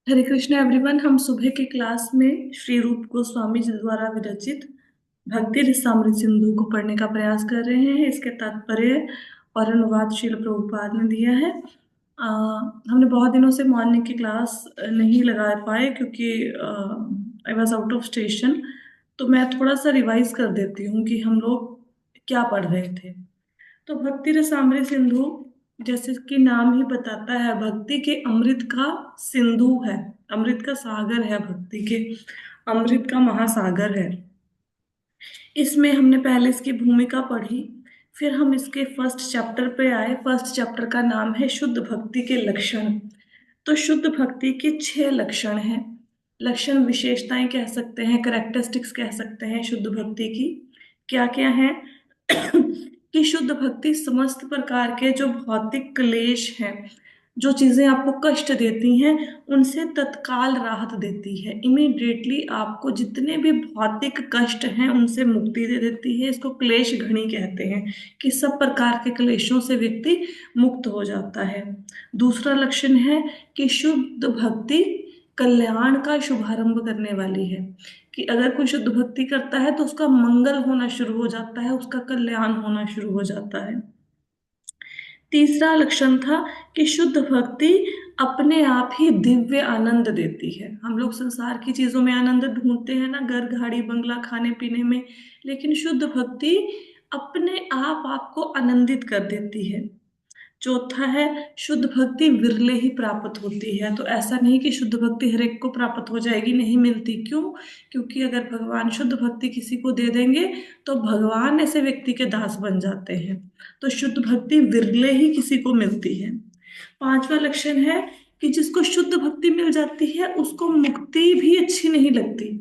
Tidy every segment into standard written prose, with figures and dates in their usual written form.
हरे Krishna everyone. हम सुबह की क्लास में श्री रूप गोस्वामी जी द्वारा विरचित भक्ति रसामृत सिंधु को पढ़ने का प्रयास कर रहे हैं। इसके तात्पर्य और अनुवाद श्रील प्रभुपाद ने दिया है। हमने बहुत दिनों से मॉर्निंग की क्लास नहीं लगा पाए क्योंकि I was out of station. तो मैं थोड़ा सा रिवाइज कर देती हूँ कि हम लोग क्या पढ़ रहे थे। तो भक्ति रसामृत सिंधु, जैसे कि नाम ही बताता है, भक्ति के अमृत का सिंधु है। अमृत का सागर है, भक्ति के अमृत का महासागर है। इसमें हमने पहले इसकी भूमिका पढ़ी, फिर हम इसके फर्स्ट चैप्टर पे आए। फर्स्ट चैप्टर का नाम है शुद्ध भक्ति के लक्षण। तो शुद्ध भक्ति के 6 लक्षण हैं। लक्षण विशेषताएं कह सकते हैं, करेक्टरिस्टिक्स कह सकते हैं शुद्ध भक्ति की। क्या क्या है कि शुद्ध भक्ति समस्त प्रकार के जो भौतिक क्लेश हैं, जो चीजें आपको कष्ट देती हैं, उनसे तत्काल राहत देती है। इमीडिएटली आपको जितने भी भौतिक कष्ट हैं उनसे मुक्ति दे देती है। इसको क्लेश घनी कहते हैं कि सब प्रकार के क्लेशों से व्यक्ति मुक्त हो जाता है। दूसरा लक्षण है कि शुद्ध भक्ति कल्याण का शुभारंभ करने वाली है, कि अगर कोई शुद्ध भक्ति करता है तो उसका मंगल होना शुरू हो जाता है, उसका कल्याण होना शुरू हो जाता है। तीसरा लक्षण था कि शुद्ध भक्ति अपने आप ही दिव्य आनंद देती है। हम लोग संसार की चीजों में आनंद ढूंढते हैं ना, घर गाड़ी बंगला खाने पीने में, लेकिन शुद्ध भक्ति अपने आप आपको आनंदित कर देती है। चौथा है शुद्ध भक्ति विरले ही प्राप्त होती है। तो ऐसा नहीं कि शुद्ध भक्ति हर एक को प्राप्त हो जाएगी, नहीं मिलती। क्यों? क्योंकि अगर भगवान शुद्ध भक्ति किसी को दे देंगे तो भगवान ऐसे व्यक्ति के दास बन जाते हैं। तो शुद्ध भक्ति विरले ही किसी को मिलती है। पांचवा लक्षण है कि जिसको शुद्ध भक्ति मिल जाती है उसको मुक्ति भी अच्छी नहीं लगती।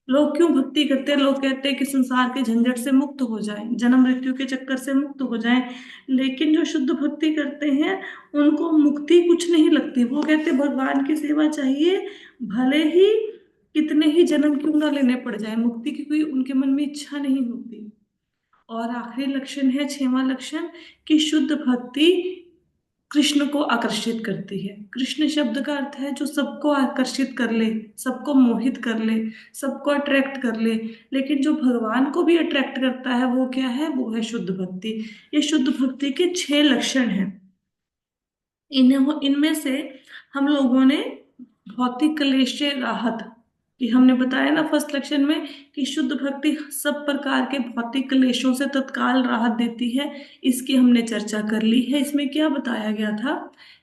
लोग क्यों भक्ति करते हैं? लोग कहते हैं कि संसार के झंझट से मुक्त हो जाएं, जन्म मृत्यु के चक्कर से मुक्त हो जाएं। लेकिन जो शुद्ध भक्ति करते हैं उनको मुक्ति कुछ नहीं लगती। वो कहते हैं भगवान की सेवा चाहिए, भले ही कितने ही जन्म क्यों ना लेने पड़ जाए, मुक्ति की कोई उनके मन में इच्छा नहीं होती। और आखिरी लक्षण है, 6वां लक्षण, कि शुद्ध भक्ति कृष्ण को आकर्षित करती है। कृष्ण शब्द का अर्थ है जो सबको आकर्षित कर ले, सबको मोहित कर ले, सबको अट्रैक्ट कर ले। लेकिन जो भगवान को भी अट्रैक्ट करता है वो क्या है? वो है शुद्ध भक्ति। ये शुद्ध भक्ति के 6 लक्षण हैं। इनमें से हम लोगों ने भौतिक क्लेश से राहत कि हमने बताया ना फर्स्ट लक्षण में कि शुद्ध भक्ति सब प्रकार के भौतिक क्लेशों से तत्काल राहत देती है। इसकी हमने चर्चा कर ली है। इसमें क्या बताया गया था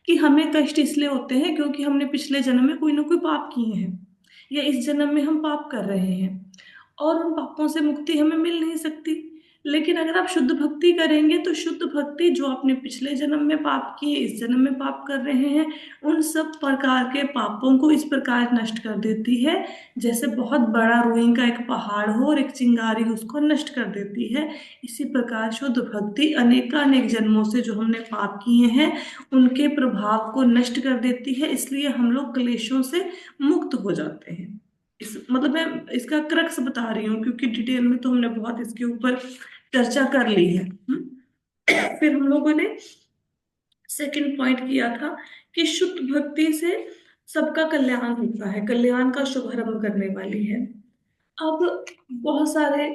कि हमें कष्ट इसलिए होते हैं क्योंकि हमने पिछले जन्म में कोई ना कोई पाप किए हैं, या इस जन्म में हम पाप कर रहे हैं, और उन पापों से मुक्ति हमें मिल नहीं सकती। लेकिन अगर आप शुद्ध भक्ति करेंगे तो शुद्ध भक्ति जो आपने पिछले जन्म में पाप किए, इस जन्म में पाप कर रहे हैं, उन सब प्रकार के पापों को इस प्रकार नष्ट कर देती है जैसे बहुत बड़ा रुई का एक पहाड़ हो और एक चिंगारी उसको नष्ट कर देती है। इसी प्रकार शुद्ध भक्ति अनेकानेक जन्मों से जो हमने पाप किए हैं उनके प्रभाव को नष्ट कर देती है। इसलिए हम लोग क्लेशों से मुक्त हो जाते हैं। इस मतलब मैं इसका क्रक्स बता रही हूँ क्योंकि डिटेल में तो हमने बहुत इसके ऊपर चर्चा कर ली है। फिर हम लोगों ने सेकंड पॉइंट किया था कि शुद्ध भक्ति से सबका कल्याण होता है, कल्याण का शुभारंभ करने वाली है। अब बहुत सारे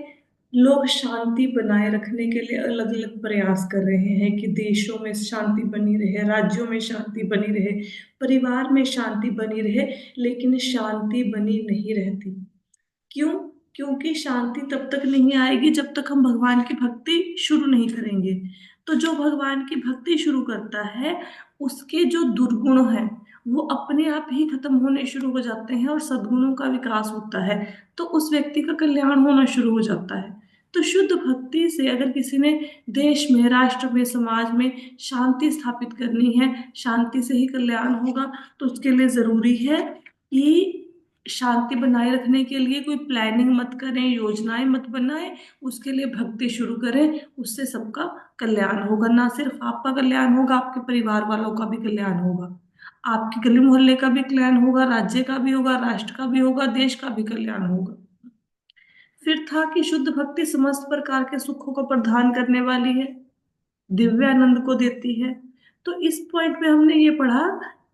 लोग शांति बनाए रखने के लिए अलग अलग प्रयास कर रहे हैं कि देशों में शांति बनी रहे, राज्यों में शांति बनी रहे, परिवार में शांति बनी रहे, लेकिन शांति बनी नहीं रहती। क्यों? क्योंकि शांति तब तक नहीं आएगी जब तक हम भगवान की भक्ति शुरू नहीं करेंगे। तो जो भगवान की भक्ति शुरू करता है उसके जो दुर्गुण हैं वो अपने आप ही खत्म होने शुरू हो जाते हैं और सद्गुणों का विकास होता है। तो उस व्यक्ति का कल्याण होना शुरू हो जाता है। तो शुद्ध भक्ति से अगर किसी ने देश में, राष्ट्र में, समाज में शांति स्थापित करनी है, शांति से ही कल्याण होगा, तो उसके लिए जरूरी है कि शांति बनाए रखने के लिए कोई प्लानिंग मत करें, योजनाएं मत बनाएं, उसके लिए भक्ति शुरू करें। उससे सबका कल्याण होगा। ना सिर्फ आपका कल्याण होगा, आपके परिवार वालों का भी कल्याण होगा, आपके गली मोहल्ले का भी कल्याण होगा, राज्य का भी होगा, राष्ट्र का भी होगा, देश का भी कल्याण होगा। फिर था कि शुद्ध भक्ति समस्त प्रकार के सुखों को प्रदान करने वाली है, दिव्य आनंद को देती है। तो इस पॉइंट पे हमने ये पढ़ा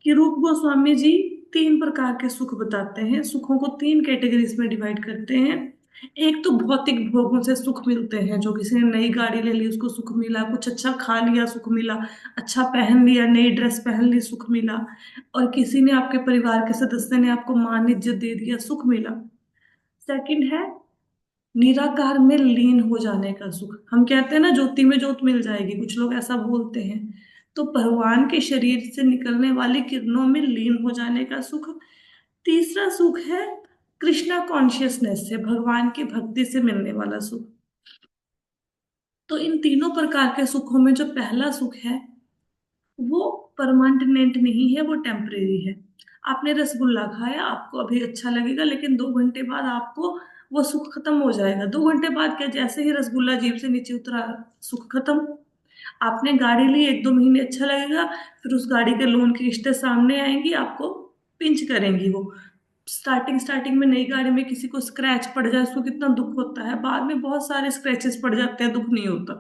कि रूप गोस्वामी जी तीन प्रकार के सुख बताते हैं। सुखों को तीन कैटेगरीज में डिवाइड करते हैं। एक तो भौतिक भोगों से सुख मिलते हैं, जो किसी ने नई गाड़ी ले ली उसको सुख मिला, कुछ अच्छा खा लिया सुख मिला, अच्छा पहन लिया, नई ड्रेस पहन ली सुख मिला, और किसी ने, आपके परिवार के सदस्य ने आपको मान इज्जत दे दिया, सुख मिला। सेकंड है निराकार में लीन हो जाने का सुख। हम कहते हैं ना ज्योति में ज्योत मिल जाएगी, कुछ लोग ऐसा बोलते हैं। तो भगवान के शरीर से निकलने वाली किरणों में लीन हो जाने का सुख। तीसरा सुख है कृष्णा कॉन्शियसनेस से, भगवान की भक्ति से मिलने वाला सुख। तो इन तीनों प्रकार के सुखों में जो पहला सुख है वो परमानेंट नहीं है, वो टेम्परेरी है। आपने रसगुल्ला खाया, आपको अभी अच्छा लगेगा, लेकिन 2 घंटे बाद आपको वो सुख खत्म हो जाएगा। 2 घंटे बाद क्या, जैसे ही रसगुल्ला जीभ से नीचे उतरा, सुख खत्म। आपने गाड़ी ली, 1-2 महीने अच्छा लगेगा, फिर उस गाड़ी के लोन की किस्तें सामने आएंगी, आपको पिंच करेंगी वो। स्टार्टिंग स्टार्टिंग में नई गाड़ी में किसी को स्क्रैच पड़ जाए, उसको कितना दुख होता है, बाद में बहुत सारे स्क्रैचेस पड़ जाते हैं, दुख नहीं होता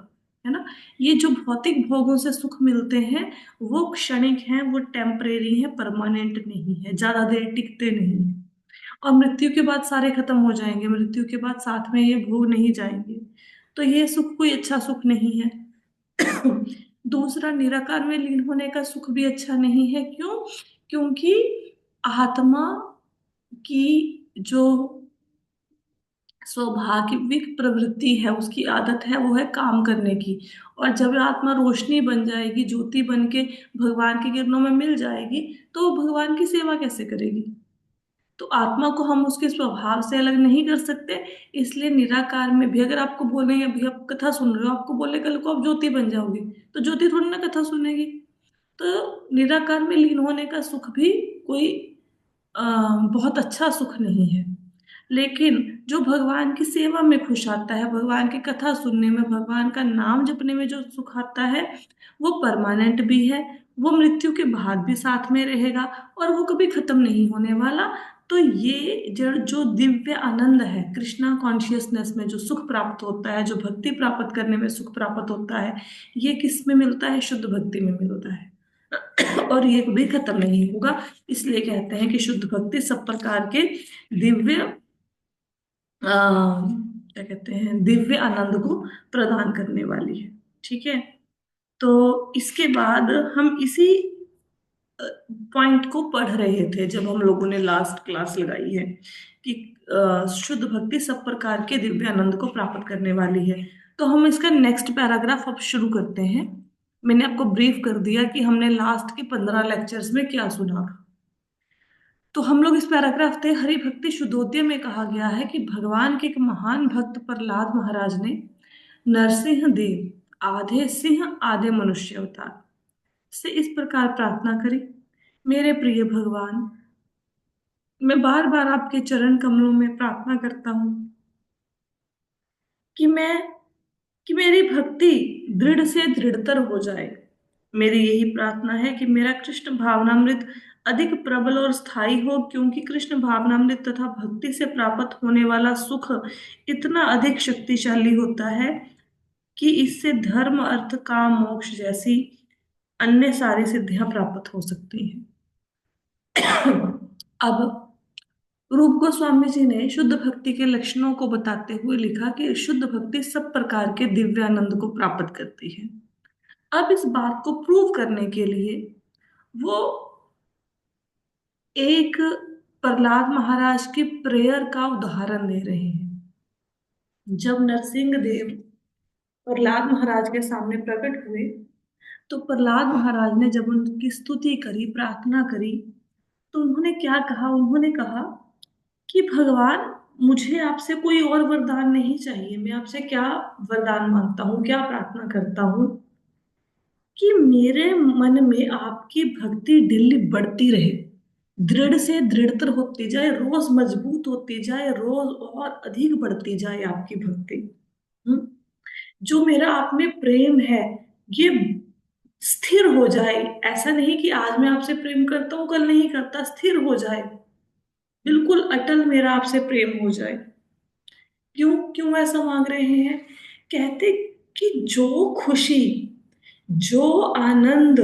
है ना। ये जो भौतिक भोगों से सुख मिलते हैं वो क्षणिक हैं, वो टेम्परेरी हैं, परमानेंट नहीं है, ज्यादा देर टिकते नहीं है। और मृत्यु के बाद सारे खत्म हो जाएंगे, मृत्यु के बाद साथ में ये भोग नहीं जाएंगे। तो ये सुख कोई अच्छा सुख नहीं है। दूसरा, निराकार में लीन होने का सुख भी अच्छा नहीं है। क्यों? क्योंकि आत्मा की जो स्वाभाविक प्रवृत्ति है, उसकी आदत है, वो है काम करने की। और जब आत्मा रोशनी बन जाएगी, ज्योति बन के भगवान की किरणों में मिल जाएगी, तो वो भगवान की सेवा कैसे करेगी? तो आत्मा को हम उसके स्वभाव से अलग नहीं कर सकते। इसलिए निराकार में भी अगर आपको बोलेंगे, अभी आप कथा सुन रहे हो, आपको बोले कल को आप ज्योति बन जाओगे, तो ज्योति थोड़ी ना कथा सुनेगी। तो निराकार में लीन होने का सुख भी कोई अ, बहुत अच्छा सुख नहीं है। लेकिन जो भगवान की सेवा में खुश आता है, भगवान की कथा सुनने में, भगवान का नाम जपने में जो सुख आता है, वो परमानेंट भी है, वो मृत्यु के बाद भी साथ में रहेगा, और वो कभी खत्म नहीं होने वाला। तो ये जड़ जो दिव्य आनंद है, कृष्णा कॉन्शियसनेस में जो सुख प्राप्त होता है, जो भक्ति प्राप्त करने में सुख प्राप्त होता है, ये किस में मिलता है? शुद्ध भक्ति में मिलता है। और ये कभी खत्म नहीं होगा। इसलिए कहते हैं कि शुद्ध भक्ति सब प्रकार के दिव्य क्या कहते हैं, दिव्य आनंद को प्रदान करने वाली है। ठीक है। तो इसके बाद हम इसी पॉइंट को पढ़ रहे थे जब हम लोगों ने लास्ट क्लास लगाई है कि शुद्ध भक्ति सब प्रकार के दिव्य आनंद को प्राप्त करने वाली है। तो हम इसका नेक्स्ट पैराग्राफ अब शुरू करते हैं। मैंने आपको ब्रीफ कर दिया कि हमने लास्ट के 15 लेक्चर्स में क्या सुना। तो हम लोग इस पैराग्राफ थे, हरि भक्ति शुद्धोदय में कहा गया है कि भगवान के एक महान भक्त प्रहलाद महाराज ने नरसिंह देव, आधे सिंह आधे मनुष्य अवतार से इस प्रकार प्रार्थना करी। मेरे प्रिय भगवान, मैं बार बार आपके चरण कमलों में प्रार्थना करता हूँ कि मेरी भक्ति दृढ़ से दृढ़तर हो जाए। मेरी यही प्रार्थना है कि मेरा कृष्ण भावनामृत अधिक प्रबल और स्थायी हो, क्योंकि कृष्ण भावनामृत तथा भक्ति से प्राप्त होने वाला सुख इतना अधिक शक्तिशाली होता है कि इससे धर्म, अर्थ, काम, मोक्ष जैसी अन्य सारी सिद्धियां प्राप्त हो सकती हैं। अब रूप गोस्वामी जी ने शुद्ध भक्ति के लक्षणों को बताते हुए लिखा कि शुद्ध भक्ति सब प्रकार के दिव्य आनंद को प्राप्त करती है। अब इस बात को प्रूव करने के लिए वो एक प्रहलाद महाराज की प्रेयर का उदाहरण दे रहे हैं। जब नरसिंह देव प्रहलाद महाराज के सामने प्रकट हुए, तो प्रहलाद महाराज ने जब उनकी स्तुति करी, प्रार्थना करी, तो उन्होंने क्या कहा? उन्होंने कहा कि भगवान, मुझे आपसे कोई और वरदान नहीं चाहिए। मैं आपसे क्या वरदान मांगता हूँ, क्या प्रार्थना करता हूँ कि मेरे मन में आपकी भक्ति डेली बढ़ती रहे, दृढ़ से दृढ़तर होती जाए, रोज मजबूत होती जाए, रोज और अधिक बढ़ती जाए आपकी भक्ति। हम्म? जो मेरा आप में प्रेम है, ये स्थिर हो जाए। ऐसा नहीं कि आज मैं आपसे प्रेम करता हूं, कल नहीं करता, स्थिर हो जाए, बिल्कुल अटल मेरा आपसे प्रेम हो जाए। क्यों क्यों ऐसा मांग रहे हैं? कहते कि जो खुशी, जो आनंद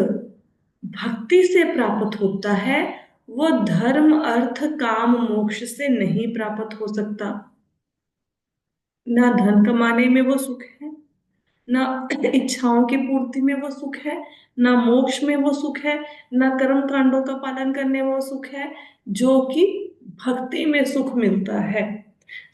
भक्ति से प्राप्त होता है, वो धर्म अर्थ काम मोक्ष से नहीं प्राप्त हो सकता। ना धन कमाने में वो सुख है, ना इच्छाओं की पूर्ति में वो सुख है, ना मोक्ष में वो सुख है, ना कर्म कांडों का पालन करने में वो सुख है, जो कि भक्ति में सुख मिलता है।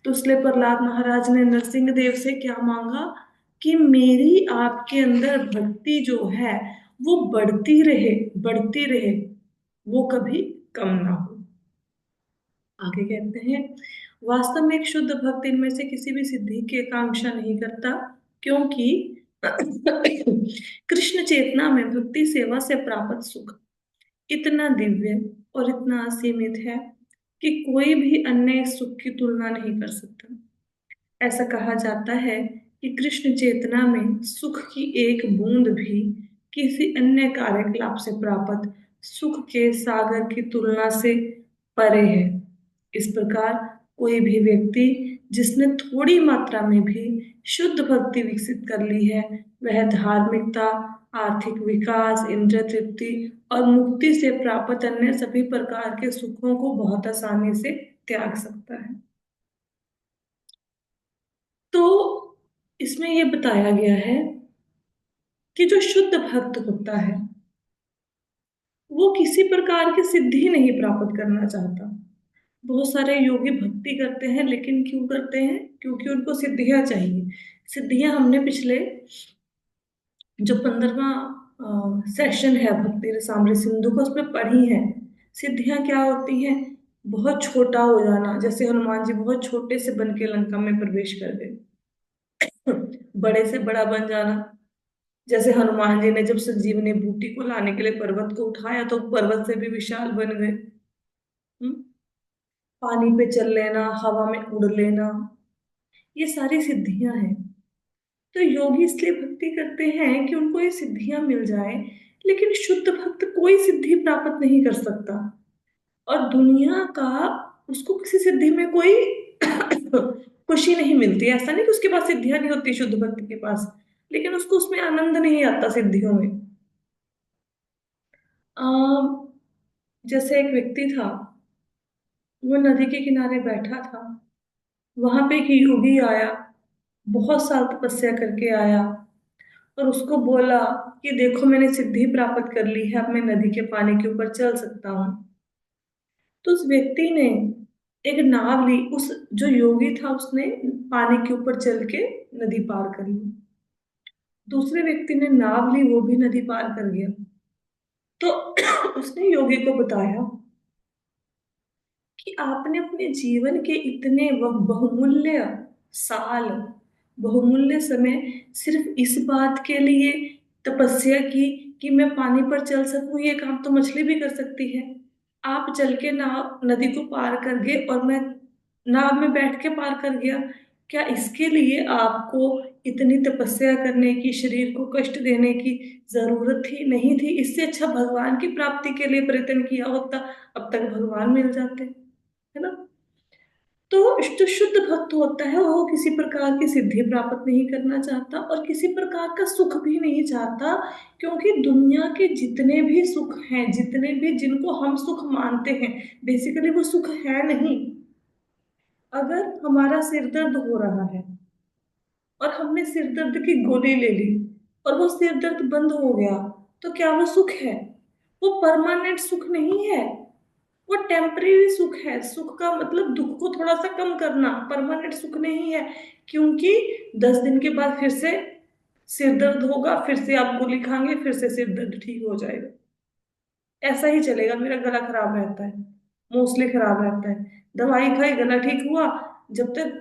तो इसलिए प्रहलाद महाराज ने नरसिंह देव से क्या मांगा कि मेरी आपके अंदर भक्ति जो है वो बढ़ती रहे, बढ़ती रहे, वो कभी कम ना हो। आगे कहते हैं, वास्तव में एक शुद्ध भक्त इनमें से किसी भी सिद्धि की आकांक्षा नहीं करता, क्योंकि कृष्ण चेतना में भक्ति सेवा से प्राप्त सुख इतना दिव्य और इतना असीमित है कि कोई भी अन्य इस सुख की तुलना नहीं कर सकता। ऐसा कहा जाता है कि कृष्ण चेतना में सुख की एक बूंद भी किसी अन्य कार्यकलाप से प्राप्त सुख के सागर की तुलना से परे है। इस प्रकार कोई भी व्यक्ति जिसने थोड़ी मात्रा में भी शुद्ध भक्ति विकसित कर ली है, वह धार्मिकता, आर्थिक विकास, इंद्रिय तृप्ति और मुक्ति से प्राप्त अन्य सभी प्रकार के सुखों को बहुत आसानी से त्याग सकता है। तो इसमें यह बताया गया है कि जो शुद्ध भक्त होता है वो किसी प्रकार की सिद्धि नहीं प्राप्त करना चाहता। बहुत सारे योगी भक्ति करते हैं, लेकिन क्यों करते हैं? क्योंकि उनको सिद्धियां चाहिए। सिद्धियां हमने पिछले जो 15वां सेशन है भक्ति रसामृत सिंधु को उसमें पढ़ी है। सिद्धियां क्या होती हैं? बहुत छोटा हो जाना, जैसे हनुमान जी बहुत छोटे से बन के लंका में प्रवेश कर गए। बड़े से बड़ा बन जाना, जैसे हनुमान जी ने जब संजीवनी बूटी को लाने के लिए पर्वत को उठाया तो पर्वत से भी विशाल बन गए। हम्म? पानी पे चल लेना, हवा में उड़ लेना, ये सारी सिद्धियां हैं। तो योगी इसलिए भक्ति करते हैं कि उनको ये सिद्धियां मिल जाए, लेकिन शुद्ध भक्त कोई सिद्धि प्राप्त नहीं कर सकता। और दुनिया का उसको किसी सिद्धि में कोई खुशी नहीं मिलती। ऐसा नहीं कि उसके पास सिद्धियां नहीं होती शुद्ध भक्त के पास, लेकिन उसको उसमें आनंद नहीं आता सिद्धियों में। जैसे एक व्यक्ति था, वो नदी के किनारे बैठा था। वहां पे एक योगी आया, बहुत साल तपस्या करके आया, और उसको बोला कि देखो मैंने सिद्धि प्राप्त कर ली है, अब मैं नदी के पानी के ऊपर चल सकता हूँ। तो उस व्यक्ति ने एक नाव ली, उस जो योगी था उसने पानी के ऊपर चल के नदी पार कर ली। दूसरे व्यक्ति ने नाव ली, वो भी नदी पार कर गया। तो उसने योगी को बताया कि आपने अपने जीवन के इतने बहुमूल्य साल, बहुमूल्य समय सिर्फ इस बात के लिए तपस्या की कि मैं पानी पर चल सकूं। ये काम तो मछली भी कर सकती है। आप चल के नाव नदी को पार कर गए और मैं नाव में बैठ के पार कर गया। क्या इसके लिए आपको इतनी तपस्या करने की, शरीर को कष्ट देने की जरूरत थी? नहीं थी। इससे अच्छा भगवान की प्राप्ति के लिए प्रयत्न किया होता, अब तक भगवान मिल जाते, है ना? तो जो शुद्ध भक्त होता है वो किसी प्रकार की सिद्धि प्राप्त नहीं करना चाहता और किसी प्रकार का सुख भी नहीं चाहता, क्योंकि दुनिया के जितने भी सुख हैं, जितने भी जिनको हम सुख मानते हैं, बेसिकली वो सुख है नहीं। अगर हमारा सिर दर्द हो रहा है और हमने सिर दर्द की गोली ले ली और वो सिर दर्द बंद हो गया, तो क्या वो सुख है? वो परमानेंट सुख नहीं है, वो टेम्परेरी सुख है। सुख का मतलब दुख को थोड़ा सा कम करना, परमानेंट सुख नहीं है। क्योंकि 10 दिन के बाद फिर से सिर दर्द होगा, फिर से आप गोली खाएंगे, फिर से सिर दर्द ठीक हो जाएगा। ऐसा ही चलेगा। मेरा गला खराब रहता है, मोस्टली खराब रहता है, दवाई खाई गला ठीक हुआ, जब तक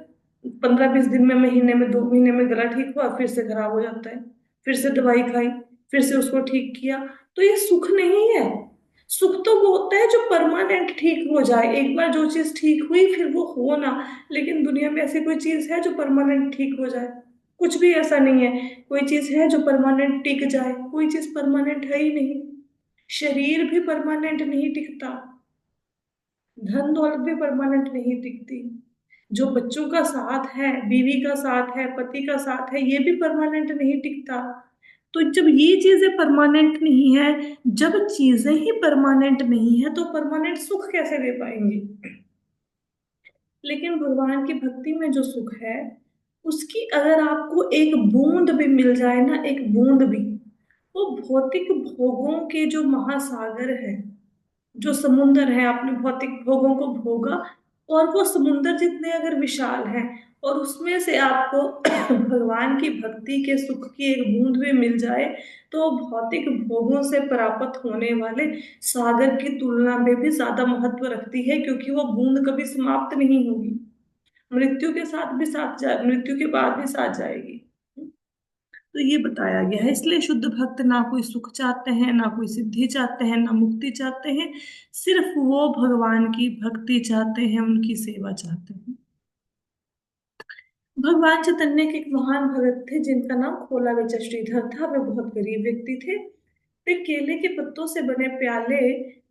15-20 दिन में, महीने में, 2 महीने में गला ठीक हुआ, फिर से खराब हो जाता है। फिर से दवाई खाई, फिर से उसको ठीक किया। तो ये सुख नहीं है। सुख तो वो होता है जो परमानेंट ठीक हो जाए। एक बार जो चीज ठीक हुई फिर वो हो ना। लेकिन दुनिया में ऐसी कोई चीज है जो परमानेंट ठीक हो जाए? कुछ भी ऐसा नहीं है। कोई चीज है जो परमानेंट टिक जाए? कोई चीज परमानेंट है ही नहीं। शरीर भी परमानेंट नहीं टिकता, धन दौलत भी परमानेंट नहीं टिकती, जो बच्चों का साथ है, बीवी का साथ है, पति का साथ है, ये भी परमानेंट नहीं टिकता। तो जब ये चीजें परमानेंट नहीं है, जब चीजें ही परमानेंट नहीं है तो परमानेंट सुख कैसे दे पाएंगे? लेकिन भगवान की भक्ति में जो सुख है, उसकी अगर आपको एक बूंद भी मिल जाए ना, एक बूंद भी, वो भौतिक भोगों के जो महासागर है, जो समुंदर है, आपने भौतिक भोगों को भोगा, और वो समुंदर जितने अगर विशाल है, और उसमें से आपको भगवान की भक्ति के सुख की एक बूंद भी मिल जाए, तो भौतिक भोगों से प्राप्त होने वाले सागर की तुलना में भी ज्यादा महत्व रखती है, क्योंकि वो बूंद कभी समाप्त नहीं होगी। मृत्यु के साथ भी साथ जा, मृत्यु के बाद भी साथ जाएगी। तो ये बताया गया है। इसलिए शुद्ध भक्त ना कोई सुख चाहते हैं, ना कोई सिद्धि चाहते हैं, ना मुक्ति चाहते हैं। सिर्फ वो भगवान की भक्ति चाहते हैं, उनकी सेवा चाहते हैं। भगवान चैतन्य के एक महान भगत थे जिनका नाम खोला बेचा श्रीधर था। वे बहुत गरीब व्यक्ति थे। वे केले के पत्तों से बने प्याले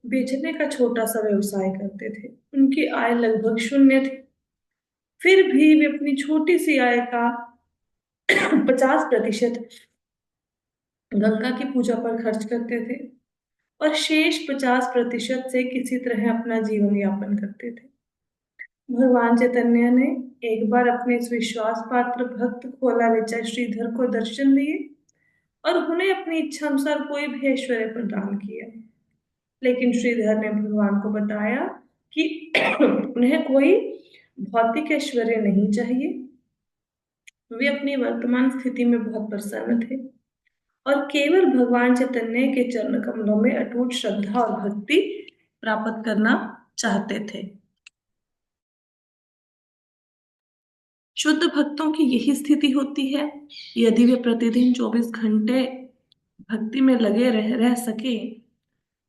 बेचने का छोटा सा व्यवसाय करते थे। उनकी आय लगभग शून्य थी। फिर भी वे अपनी छोटी सी आय का 50% गंगा की पूजा पर खर्च करते थे, और शेष 50% से किसी तरह अपना जीवन यापन करते थे। भगवान चैतन्य ने एक बार अपने इस विश्वास पात्र भक्त खोला बेचा श्रीधर को दर्शन दिए और उन्हें अपनी इच्छा अनुसार कोई भी ऐश्वर्य प्रदान किया। लेकिन श्रीधर ने भगवान को बताया कि उन्हें कोई भौतिक ऐश्वर्य नहीं चाहिए। वे अपनी वर्तमान स्थिति में बहुत प्रसन्न थे और केवल भगवान चैतन्य के चरण कमलों में अटूट श्रद्धा और भक्ति प्राप्त करना चाहते थे। शुद्ध भक्तों की यही स्थिति होती है। यदि वे प्रतिदिन 24 घंटे भक्ति में लगे रह सके,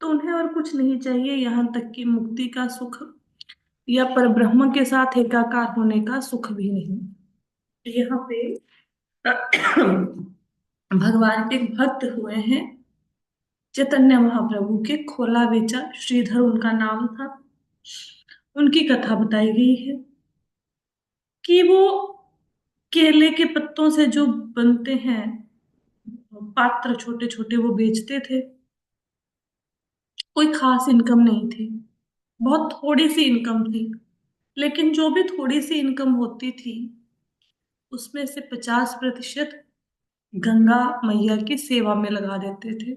तो उन्हें और कुछ नहीं चाहिए, यहाँ तक कि मुक्ति का सुख या परब्रह्म के साथ एकाकार होने का सुख भी नहीं। यहाँ पे भगवान के एक भक्त हुए हैं, चैतन्य महाप्रभु के। खोला बेचा श्रीधर उनका नाम था। उनकी कथा बताई गई है कि वो केले के पत्तों से जो बनते हैं पात्र, छोटे छोटे, वो बेचते थे। कोई खास इनकम नहीं थी, बहुत थोड़ी सी इनकम थी। लेकिन जो भी थोड़ी सी इनकम होती थी, उसमें से 50% गंगा मैया की सेवा में लगा देते थे।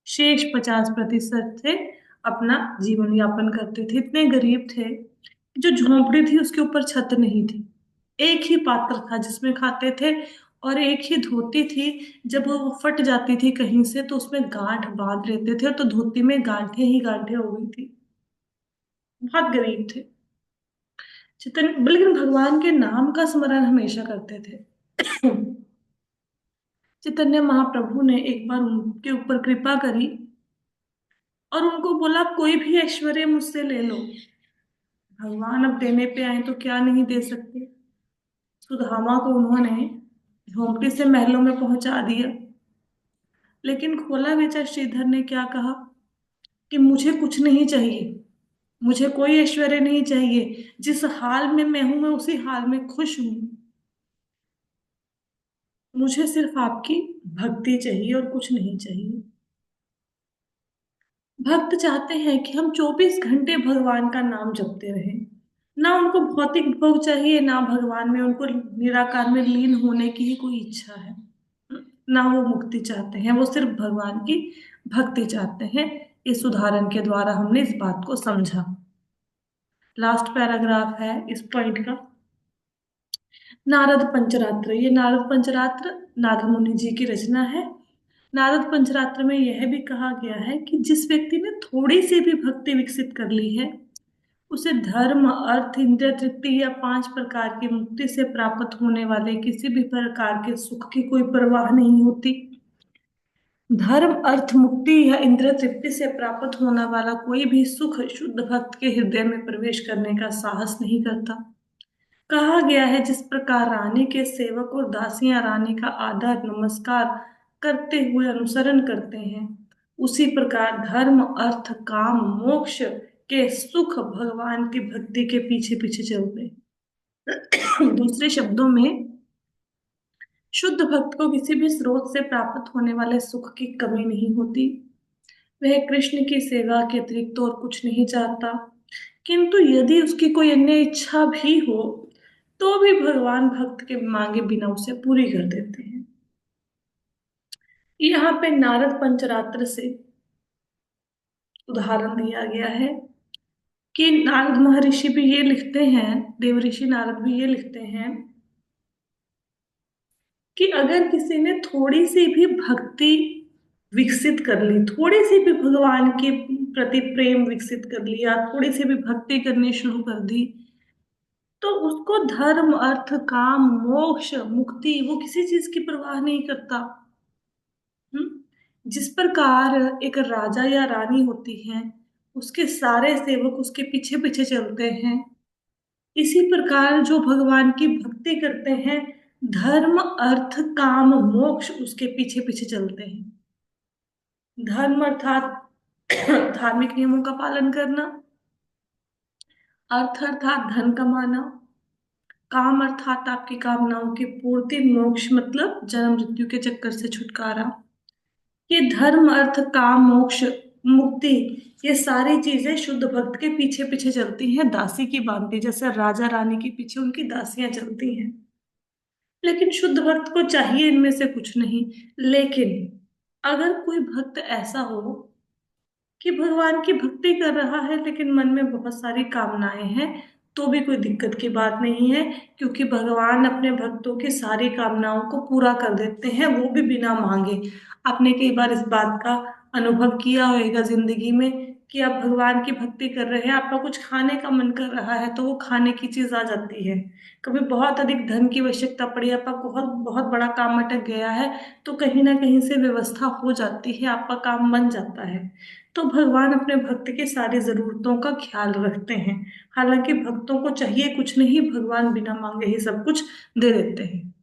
शेष 50% से अपना जीवन यापन करते थे। इतने गरीब थे, जो झोंपड़ी थी उसके ऊपर छत नहीं थी। एक ही पात्र था जिसमें खाते थे, और एक ही धोती थी। जब वो फट जाती थी कहीं से तो उसमें गांठ बांध लेते थे, तो धोती में गांठें ही गांठें हो गई थी। बहुत गरीब थे चैतन्य, लेकिन भगवान के नाम का स्मरण हमेशा करते थे। चैतन्य महाप्रभु ने एक बार उनके ऊपर कृपा करी और उनको बोला, कोई भी ऐश्वर्य मुझसे ले लो, भगवान अब देने पे आए तो क्या नहीं दे सकते। सुदामा को उन्होंने झोंपड़ी से महलों में पहुंचा दिया। लेकिन खोला बेचा श्रीधर ने क्या कहा कि मुझे कुछ नहीं चाहिए, मुझे कोई ऐश्वर्य नहीं चाहिए। जिस हाल में मैं हूं, मैं उसी हाल में खुश हूं। मुझे सिर्फ आपकी भक्ति चाहिए और कुछ नहीं चाहिए। भक्त चाहते हैं कि हम 24 घंटे भगवान का नाम जपते रहें। ना उनको भौतिक भोग चाहिए, ना भगवान में उनको निराकार में लीन होने की ही कोई इच्छा है, ना वो मुक्ति चाहते हैं। वो सिर्फ भगवान की भक्ति चाहते हैं। इस उदाहरण के द्वारा हमने इस बात को समझा। लास्ट पैराग्राफ है इस पॉइंट का। नारद पंचरात्र, ये नारद पंचरात्र नारद मुनि जी की रचना है। नारद पंचरात्र में यह भी कहा गया है कि जिस व्यक्ति ने थोड़ी सी भी भक्ति विकसित कर ली है, उसे धर्म, अर्थ, इंद्रिय तृप्ति या 5 प्रकार की मुक्ति से प्राप्त होने वाले किसी भी प्रकार के सुख की कोई परवाह नहीं होती। धर्म, अर्थ, मुक्ति या इंद्रिय तृप्ति से प्राप्त होने वाला कोई भी सुख शुद्ध भक्त के हृदय में प्रवेश करने का साहस नहीं करता। कहा गया है, जिस प्रकार रानी के सेवक और दासियां रानी का आदर नमस्कार करते हुए अनुसरण करते हैं, उसी प्रकार धर्म, अर्थ, काम, मोक्ष के सुख भगवान की भक्ति के पीछे पीछे चलते हैं। दूसरे शब्दों में, शुद्ध भक्त को किसी भी स्रोत से प्राप्त होने वाले सुख की कमी नहीं होती। वह कृष्ण की सेवा के अतिरिक्त तो और कुछ नहीं चाहता। किंतु यदि उसकी कोई अन्य इच्छा भी हो तो भी भगवान भक्त के मांगे बिना उसे पूरी कर देते हैं। यहाँ पे नारद पंचरात्र से उदाहरण दिया गया है कि नारद महर्षि भी ये लिखते हैं, देवऋषि नारद भी ये लिखते हैं कि अगर किसी ने थोड़ी सी भी भक्ति विकसित कर ली, थोड़ी सी भी भगवान के प्रति प्रेम विकसित कर लिया, थोड़ी सी भी भक्ति करनी शुरू कर दी, तो उसको धर्म अर्थ काम मोक्ष मुक्ति वो किसी चीज की परवाह नहीं करता। जिस प्रकार एक राजा या रानी होती है, उसके सारे सेवक उसके पीछे पीछे चलते हैं, इसी प्रकार जो भगवान की भक्ति करते हैं, धर्म अर्थ काम मोक्ष उसके पीछे पीछे चलते हैं। धर्म अर्थात धार्मिक नियमों का पालन करना, अर्थ अर्थात धन कमाना, काम अर्थात आपकी कामनाओं की पूर्ति, मोक्ष मतलब जन्म मृत्यु के चक्कर से छुटकारा। ये धर्म अर्थ काम मोक्ष मुक्ति, ये सारी चीजें शुद्ध भक्त के पीछे पीछे चलती हैं, दासी की भांति, जैसे राजा रानी के पीछे उनकी दासियां चलती हैं। लेकिन शुद्ध भक्त को चाहिए इनमें से कुछ नहीं। लेकिन अगर कोई भक्त ऐसा हो कि भगवान की भक्ति कर रहा है लेकिन मन में बहुत सारी कामनाएं हैं, तो भी कोई दिक्कत की बात नहीं है, क्योंकि भगवान अपने भक्तों की सारी कामनाओं को पूरा कर देते हैं, वो भी बिना मांगे। आपने कई बार इस बात का अनुभव किया होगा जिंदगी में कि आप भगवान की भक्ति कर रहे हैं, आपका कुछ खाने का मन कर रहा है तो वो खाने की चीज आ जाती है। कभी बहुत अधिक धन की आवश्यकता पड़ी, आपका बहुत बहुत बड़ा काम अटक गया है, तो कहीं ना कहीं से व्यवस्था हो जाती है, आपका काम बन जाता है। तो भगवान अपने भक्त की सारी जरूरतों का ख्याल रखते हैं। हालांकि भक्तों को चाहिए कुछ नहीं, भगवान बिना मांगे ही सब कुछ दे देते हैं।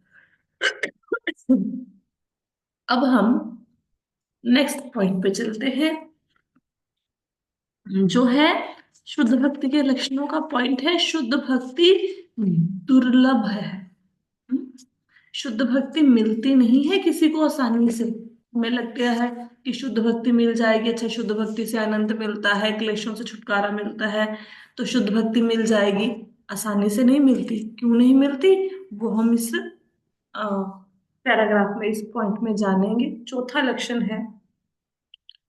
अब हम नेक्स्ट पॉइंट पे चलते हैं, जो है शुद्ध भक्ति के लक्षणों का पॉइंट है, शुद्ध भक्ति दुर्लभ है। शुद्ध भक्ति मिलती नहीं है किसी को आसानी से। हमें लगता है कि शुद्ध भक्ति मिल जाएगी, अच्छा शुद्ध भक्ति से आनंद मिलता है, क्लेशों से छुटकारा मिलता है, तो शुद्ध भक्ति मिल जाएगी। आसानी से नहीं मिलती। क्यों नहीं मिलती, वो हम इस पैराग्राफ में, इस पॉइंट में जानेंगे। चौथा लक्षण है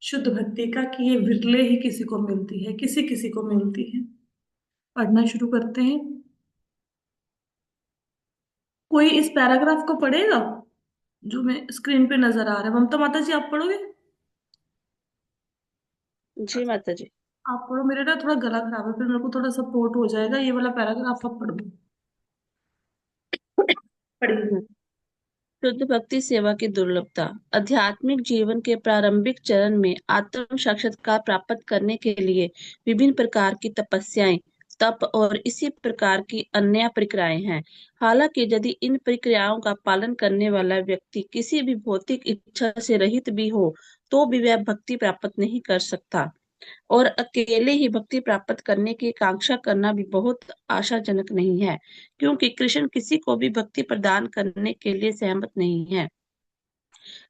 शुद्ध भक्ति का कि ये विरले ही किसी को मिलती है, किसी किसी को मिलती है। पढ़ना शुरू करते हैं। कोई इस पैराग्राफ को पढ़ेगा जो मैं स्क्रीन पे नजर आ रहा है? ममता माता जी आप पढ़ोगे? जी माता जी। आप पढ़ो, मेरा ना थोड़ा गला खराब है, फिर मेरे को थोड़ा सपोर्ट हो जाएगा। ये वाला पैराग्राफ आप पढ़ दो, पढ़िए। हम्म। शुद्ध भक्ति सेवा की दुर्लभता। आध्यात्मिक जीवन के प्रारंभिक चरण में आत्म साक्षात्कार प्राप्त करने के लिए विभिन्न प्रकार की तपस्याएं, तप और इसी प्रकार की अन्य प्रक्रियाएं हैं। हालांकि यदि इन प्रक्रियाओं का पालन करने वाला व्यक्ति किसी भी भौतिक इच्छा से रहित भी हो, तो भी वह भक्ति प्राप्त नहीं कर सकता। और अकेले ही भक्ति प्राप्त करने की कांक्षा करना भी बहुत आशाजनक नहीं है, क्योंकि कृष्ण किसी को भी भक्ति प्रदान करने के लिए सहमत नहीं है।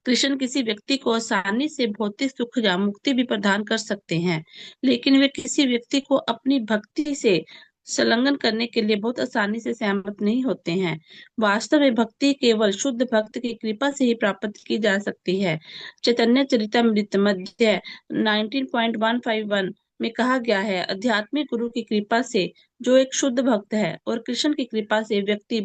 कृष्ण किसी व्यक्ति को आसानी से भौतिक सुख या मुक्ति भी प्रदान कर सकते हैं, लेकिन वे किसी व्यक्ति को अपनी भक्ति से संलग्न करने के लिए बहुत आसानी से सहमत नहीं होते हैं। वास्तव में भक्ति केवल शुद्ध भक्त की कृपा से ही प्राप्त की जा सकती है। चैतन्य चरितमृत मध्य 19.151 में कहा गया है, आध्यात्मिक गुरु की कृपा से जो एक शुद्ध भक्त है और कृष्ण की कृपा से व्यक्ति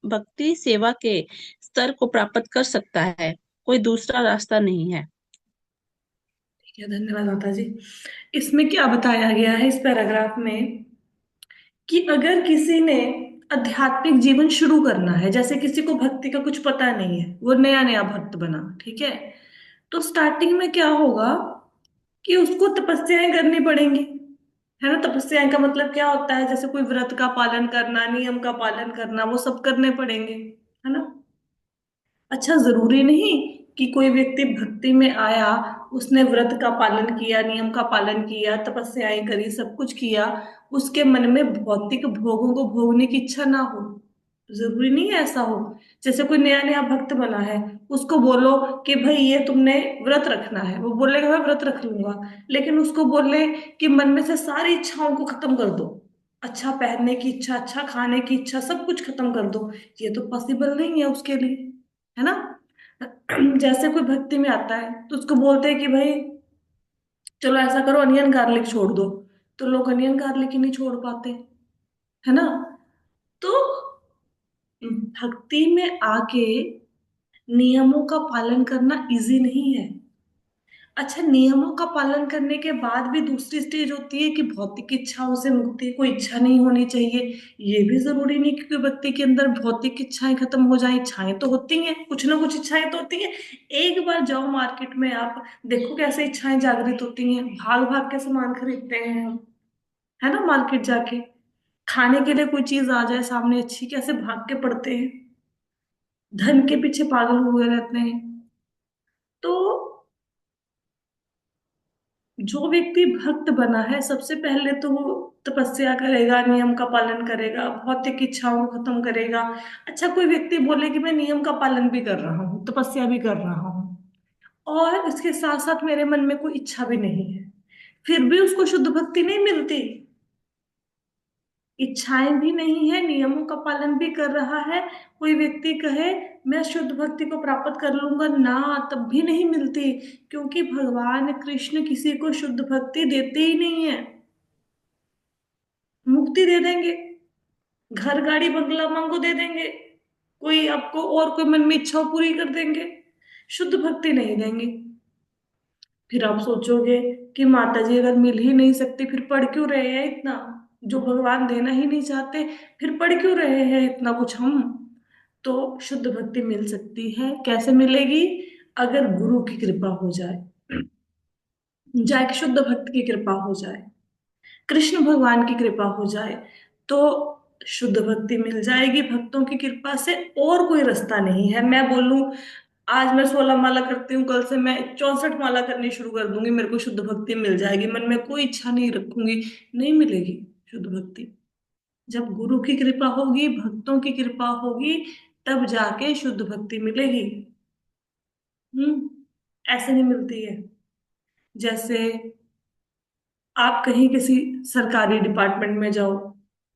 भक्ति सेवा के स्तर को प्राप्त कर सकता है। कोई दूसरा रास्ता नहीं है। ठीक है, धन्यवाद माता जी। इसमें क्या बताया गया है इस पैराग्राफ में कि अगर किसी ने आध्यात्मिक जीवन शुरू करना है, जैसे किसी को भक्ति का कुछ पता नहीं है, वो नया नया भक्त बना, ठीक है, तो स्टार्टिंग में क्या होगा कि उसको तपस्याएं करनी पड़ेंगी, है ना। तपस्याएं का मतलब क्या होता है, जैसे कोई व्रत का पालन करना, नियम का पालन करना, वो सब करने पड़ेंगे, है ना। अच्छा, जरूरी नहीं कि कोई व्यक्ति भक्ति में आया, उसने व्रत का पालन किया, नियम का पालन किया, तपस्याएं करी, सब कुछ किया, उसके मन में भौतिक भोगों को भोगने की इच्छा ना हो। जरूरी नहीं है ऐसा हो। जैसे कोई नया नया भक्त बना है, उसको बोलो कि भाई ये तुमने व्रत रखना है, वो बोलेगा मैं व्रत रख लूंगा। लेकिन उसको बोले कि मन में से सारी इच्छाओं को खत्म कर दो, अच्छा पहनने की इच्छा, अच्छा खाने की इच्छा, सब कुछ खत्म कर दो, ये तो पॉसिबल नहीं है उसके लिए, है ना। जैसे कोई भक्ति में आता है तो उसको बोलते हैं कि भाई चलो ऐसा करो, अनियन गार्लिक छोड़ दो, तो लोग अनियन गार्लिक ही नहीं छोड़ पाते, है ना। तो भक्ति में आके नियमों का पालन करना इजी नहीं है। अच्छा, नियमों का पालन करने के बाद भी दूसरी स्टेज होती है कि भौतिक इच्छाओं से मुक्ति, कोई इच्छा नहीं होनी चाहिए। ये भी जरूरी नहीं कि कोई व्यक्ति के अंदर भौतिक इच्छाएं खत्म हो जाएं, इच्छाएं तो होती हैं, कुछ ना कुछ इच्छाएं तो होती हैं। एक बार जाओ मार्केट में, आप देखो कैसे इच्छाएं जागृत होती हैं, भाग भाग के सामान खरीदते हैं हम, है ना। मार्केट जाके खाने के लिए कोई चीज आ जाए सामने अच्छी, कैसे भाग के पड़ते हैं, धन के पीछे पागल हुए रहते हैं। तो जो व्यक्ति भक्त बना है, सबसे पहले तो वो तपस्या करेगा, नियम का पालन करेगा, भौतिक इच्छाओं को खत्म करेगा। अच्छा, कोई व्यक्ति बोले कि मैं नियम का पालन भी कर रहा हूँ, तपस्या भी कर रहा हूँ, और इसके साथ साथ मेरे मन में कोई इच्छा भी नहीं है, फिर भी उसको शुद्ध भक्ति नहीं मिलती। इच्छाएं भी नहीं है, नियमों का पालन भी कर रहा है, कोई व्यक्ति कहे मैं शुद्ध भक्ति को प्राप्त कर लूंगा ना, तब भी नहीं मिलती। क्योंकि भगवान कृष्ण किसी को शुद्ध भक्ति देते ही नहीं है। मुक्ति दे देंगे, घर गाड़ी बंगला मांगो दे देंगे, कोई आपको और कोई मन में इच्छा पूरी कर देंगे, शुद्ध भक्ति नहीं देंगे। फिर आप सोचोगे कि माता जी अगर मिल ही नहीं सकती, फिर पढ़ क्यों रहे हैं इतना, जो भगवान देना ही नहीं चाहते, फिर पढ़ क्यों रहे हैं इतना कुछ हम। तो शुद्ध भक्ति मिल सकती है, कैसे मिलेगी? अगर गुरु की कृपा हो जाए, जाए शुद्ध भक्त की कृपा हो जाए, कृष्ण भगवान की कृपा हो जाए, तो शुद्ध भक्ति मिल जाएगी भक्तों की कृपा से। और कोई रास्ता नहीं है। मैं बोलूं आज मैं 16 माला करती हूँ, कल से मैं 64 माला करनी शुरू कर दूंगी, मेरे को शुद्ध भक्ति मिल जाएगी, मन में कोई इच्छा नहीं रखूंगी, नहीं मिलेगी शुद्ध भक्ति। जब गुरु की कृपा होगी, भक्तों की कृपा होगी, तब जाके शुद्ध भक्ति मिलेगी। ऐसे नहीं मिलती है। जैसे आप कहीं किसी सरकारी डिपार्टमेंट में जाओ,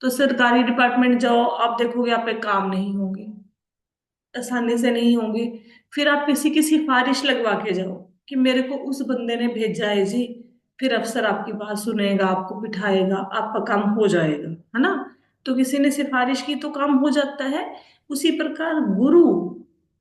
तो सरकारी डिपार्टमेंट जाओ, आप देखोगे आप पे काम नहीं होंगे, आसानी से नहीं होंगे। फिर आप किसी की सिफारिश लगवा के जाओ कि मेरे को उस बंदे ने भेजा है जी, फिर अफसर आपकी बात सुनेगा, आपको बिठाएगा, आपका काम हो जाएगा, है ना। तो किसी ने सिफारिश की तो काम हो जाता है। उसी प्रकार गुरु,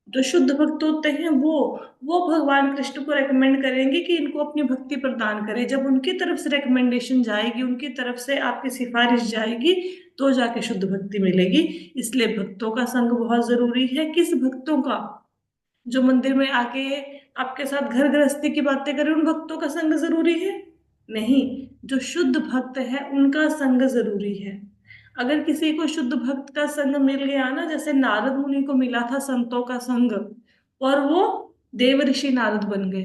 जो शुद्ध भक्त होते हैं, वो भगवान कृष्ण को रेकमेंड करेंगे कि इनको अपनी भक्ति प्रदान करें। जब उनकी तरफ से रिकमेंडेशन जाएगी, उनकी तरफ से आपकी सिफारिश जाएगी, तो जाके शुद्ध भक्ति मिलेगी। इसलिए भक्तों का संग बहुत जरूरी है। किस भक्तों का? जो मंदिर में आके आपके साथ घर गृहस्थी की बातें करें, उन भक्तों का संग जरूरी है? नहीं। जो शुद्ध भक्त है उनका संग जरूरी है। अगर किसी को शुद्ध भक्त का संग मिल गया ना, जैसे नारद मुनि को मिला था संतों का संग, और वो देव ऋषि नारद बन गए।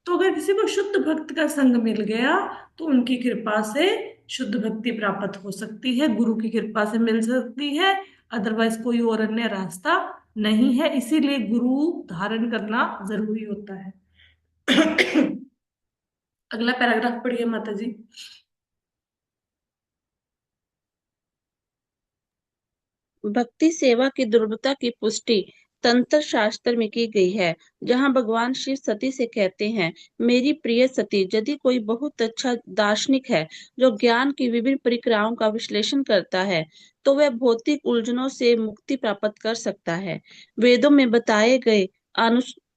तो अगर किसी को शुद्ध भक्त का संग मिल गया, तो उनकी कृपा से शुद्ध भक्ति प्राप्त हो सकती है, गुरु की कृपा से मिल सकती है। अदरवाइज कोई और अन्य रास्ता नहीं है, इसीलिए गुरु धारण करना जरूरी होता है। अगला पैराग्राफ पढ़िए माता जी। भक्ति सेवा की दुर्लभता की पुष्टि तंत्र शास्त्र में की गई है, जहाँ भगवान शिव सती से कहते हैं, मेरी प्रिय सती, यदि कोई बहुत अच्छा दार्शनिक है जो ज्ञान की विभिन्न प्रक्रियाओं का विश्लेषण करता है, तो वह भौतिक उलझनों से मुक्ति प्राप्त कर सकता है। वेदों में बताए गए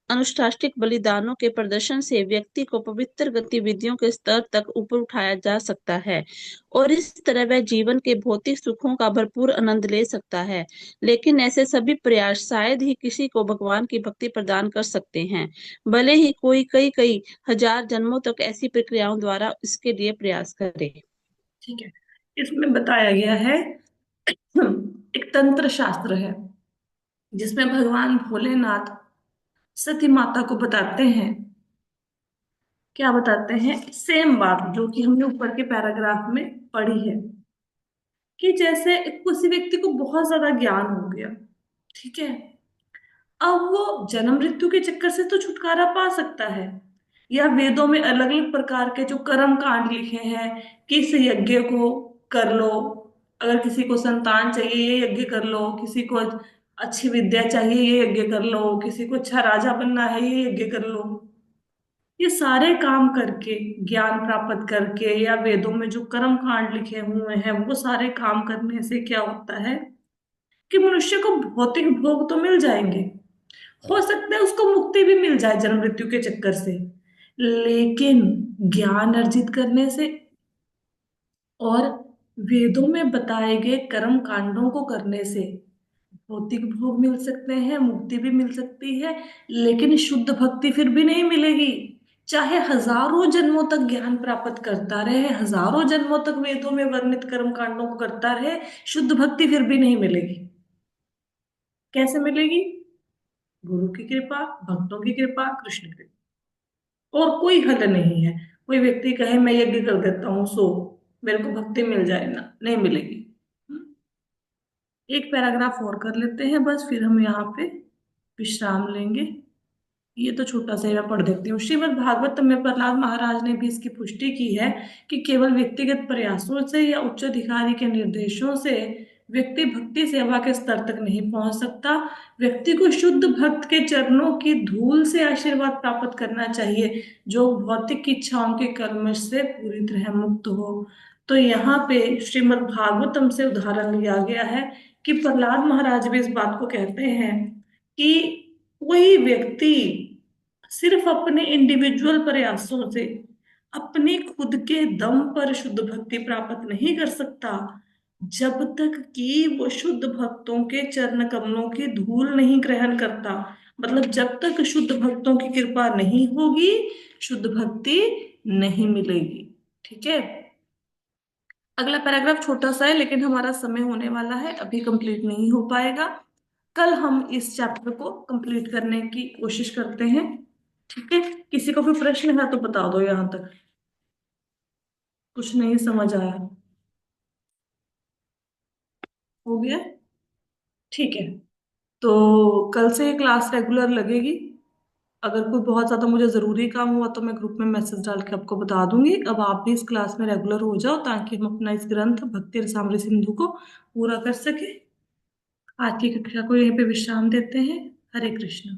अनुष्ठानिक बलिदानों के प्रदर्शन से व्यक्ति को पवित्र गतिविधियों के स्तर तक ऊपर उठाया जा सकता है, और इस तरह वह जीवन के भौतिक सुखों का भरपूर आनंद ले सकता है। लेकिन ऐसे सभी प्रयास शायद ही किसी को भगवान की भक्ति प्रदान कर सकते हैं, भले ही कोई कई कई हजार जन्मों तक ऐसी प्रक्रियाओं द्वारा इसके लिए प्रयास करे। ठीक है। इसमें बताया गया है, एक तंत्र शास्त्र है जिसमें भगवान भोलेनाथ सती माता को बताते हैं, क्या बताते हैं? सेम बात जो कि हमने ऊपर के पैराग्राफ में पढ़ी है, कि जैसे किसी व्यक्ति को बहुत ज्यादा ज्ञान हो गया, ठीक है, अब वो जन्म मृत्यु के चक्कर से तो छुटकारा पा सकता है, या वेदों में अलग अलग प्रकार के जो कर्म कांड लिखे हैं कि इस यज्ञ को कर लो, अगर किसी को संतान चाहिए ये यज्ञ कर लो, किसी को अच्छी विद्या चाहिए ये यज्ञ कर लो, किसी को अच्छा राजा बनना है ये यज्ञ कर लो। ये सारे काम करके, ज्ञान प्राप्त करके, या वेदों में जो कर्म कांड लिखे हुए हैं वो सारे काम करने से क्या होता है कि मनुष्य को भौतिक भोग तो मिल जाएंगे, हो सकता है उसको मुक्ति भी मिल जाए जन्म मृत्यु के चक्कर से, लेकिन ज्ञान अर्जित करने से और वेदों में बताए गए कर्म कांडों को करने से भौतिक भोग मिल सकते हैं, मुक्ति भी मिल सकती है, लेकिन शुद्ध भक्ति फिर भी नहीं मिलेगी। चाहे हजारों जन्मों तक ज्ञान प्राप्त करता रहे, हजारों जन्मों तक वेदों में वर्णित कर्म कांडों को करता रहे, शुद्ध भक्ति फिर भी नहीं मिलेगी। कैसे मिलेगी? गुरु की कृपा, भक्तों की कृपा, कृष्ण कृपा, और कोई हल नहीं है। कोई व्यक्ति कहे मैं यज्ञ कर देता हूँ सो मेरे को भक्ति मिल जाए, ना, नहीं मिलेगी। एक पैराग्राफ और कर लेते हैं बस, फिर हम यहाँ पे विश्राम लेंगे। ये तो छोटा सा ही मैं पढ़ देती हूँ। श्रीमद् भागवतम में प्रहलाद महाराज ने भी इसकी पुष्टि की है कि केवल व्यक्तिगत प्रयासों से या उच्च अधिकारी के निर्देशों से व्यक्ति भक्ति सेवा के स्तर तक नहीं पहुंच सकता। व्यक्ति को शुद्ध भक्त के चरणों की धूल से आशीर्वाद प्राप्त करना चाहिए, जो भौतिक इच्छाओं के कलमश से पूरी तरह मुक्त हो। तो यहाँ पे श्रीमद् भागवतम से उदाहरण लिया गया है कि प्रहलाद महाराज भी इस बात को कहते हैं कि कोई व्यक्ति सिर्फ अपने इंडिविजुअल प्रयासों से, अपने खुद के दम पर शुद्ध भक्ति प्राप्त नहीं कर सकता, जब तक कि वो शुद्ध भक्तों के चरण कमलों की धूल नहीं ग्रहण करता। मतलब जब तक शुद्ध भक्तों की कृपा नहीं होगी, शुद्ध भक्ति नहीं मिलेगी। ठीक है, अगला पैराग्राफ छोटा सा है लेकिन हमारा समय होने वाला है, अभी कंप्लीट नहीं हो पाएगा। कल हम इस चैप्टर को कंप्लीट करने की कोशिश करते हैं। ठीक है, किसी को भी प्रश्न है तो बता दो, यहां तक कुछ नहीं समझ आया? हो गया? ठीक है, तो कल से ये क्लास रेगुलर लगेगी। अगर कोई बहुत ज्यादा मुझे जरूरी काम हुआ तो मैं ग्रुप में मैसेज डाल के आपको बता दूंगी। अब आप भी इस क्लास में रेगुलर हो जाओ ताकि हम अपना इस ग्रंथ भक्ति रसामृत सिंधु को पूरा कर सके। आज की कक्षा को यहीं पे विश्राम देते हैं। हरे कृष्ण।